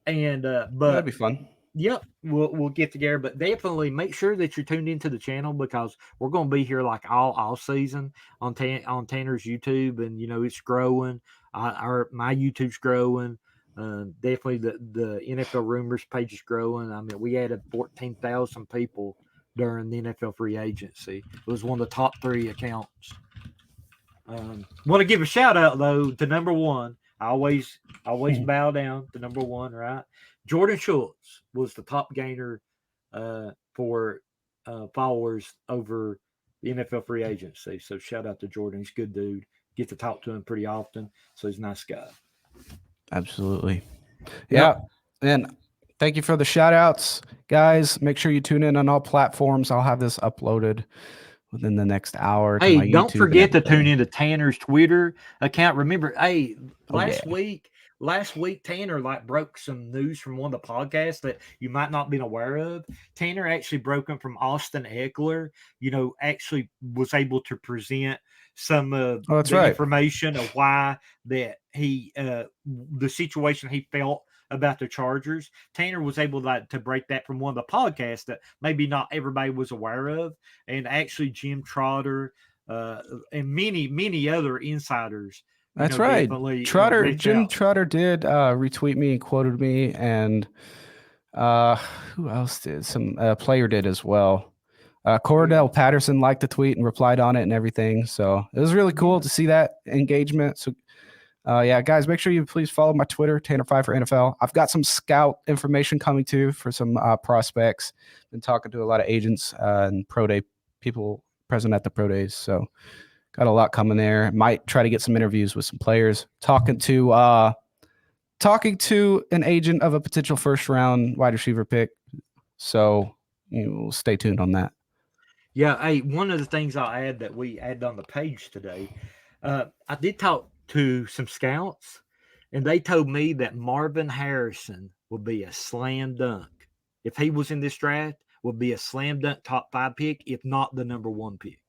And That'd be fun. Yep, we'll get together, but definitely make sure that you're tuned into the channel because we're going to be here like all season on Tanner's YouTube, and it's growing. My YouTube's growing. Definitely the NFL Rumors page is growing. I mean, we added 14,000 people during the NFL free agency. It was one of the top 3 accounts. Want to give a shout out though to number 1. I always bow down to number 1, right? Jordan Schultz was the top gainer for followers over the NFL free agency. So shout out to Jordan. He's a good dude. Get to talk to him pretty often. So he's a nice guy. Absolutely. Yeah. And thank you for the shout outs, guys. Make sure you tune in on all platforms. I'll have this uploaded within the next hour. Hey, to my don't YouTube forget to tune into Tanner's Twitter account. Remember, hey, last week Tanner broke some news from one of the podcasts that you might not been aware of. Tanner actually broke them from Austin Eckler. Actually was able to present some of the information of why that he the situation he felt about the Chargers. Tanner was able to break that from one of the podcasts that maybe not everybody was aware of, and actually Jim Trotter and many other insiders. That's right. Jim Trotter did retweet me and quoted me, and who else did? Some player did as well. Cordell Patterson liked the tweet and replied on it and everything. So it was really cool to see that engagement. So yeah, guys, make sure you please follow my Twitter, Tanner Phifer NFL. I've got some scout information coming too for some prospects. Been talking to a lot of agents and pro day people present at the pro days. So got a lot coming there. Might try to get some interviews with some players. Talking to an agent of a potential first round wide receiver pick. So stay tuned on that. Yeah, hey, one of the things I'll add that we added on the page today, I did talk to some scouts, and they told me that Marvin Harrison would be a slam dunk. If he was in this draft, would be a slam dunk top 5 pick, if not the number 1 pick.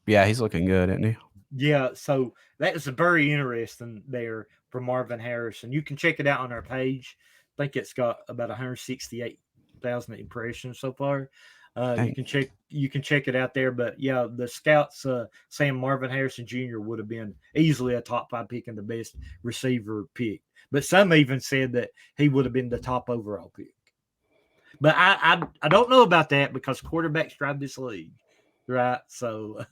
Yeah, he's looking good, isn't he? Yeah, so that is very interesting there for Marvin Harrison. You can check it out on our page. I think it's got about 168,000 impressions so far. You can check it out there. But yeah, the scouts saying Marvin Harrison Jr. would have been easily a top 5 pick and the best receiver pick. But some even said that he would have been the top overall pick. But I don't know about that because quarterbacks drive this league, right? So,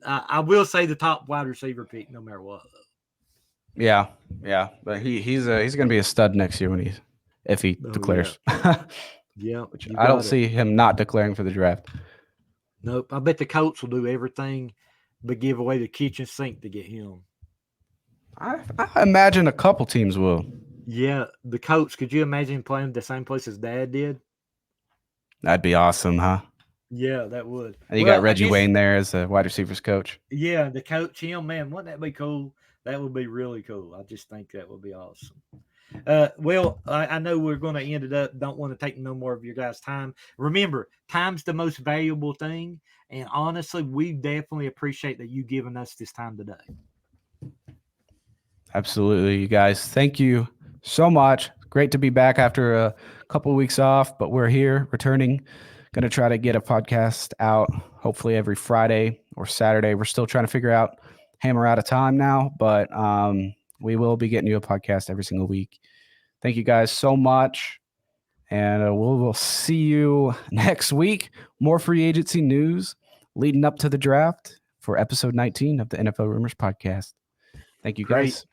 I will say the top wide receiver pick no matter what. Yeah, but he's going to be a stud next year if he declares. Yeah, I don't see him not declaring for the draft. Nope. I bet the Colts will do everything but give away the kitchen sink to get him. I imagine a couple teams will. Yeah, the Colts. Could you imagine playing the same place as Dad did? That'd be awesome, huh? Yeah, that would. And you got Well, I Reggie guess Wayne there as the wide receivers coach. yeah, the coach him, man, wouldn't that be cool? That would be really cool. I just think that would be awesome. Well, I know we're going to end it up. Don't want to take no more of your guys' time. Remember, time's the most valuable thing, and honestly, we definitely appreciate that you giving us this time today. Absolutely, you guys. Thank you so much. Great to be back after a couple of weeks off, but we're here returning. Going to try to get a podcast out hopefully every Friday or Saturday. We're still trying to figure out, hammer out a time now, but we will be getting you a podcast every single week. Thank you guys so much. And we'll see you next week. More free agency news leading up to the draft for episode 19 of the NFL Rumors podcast. Thank you, Great. guys.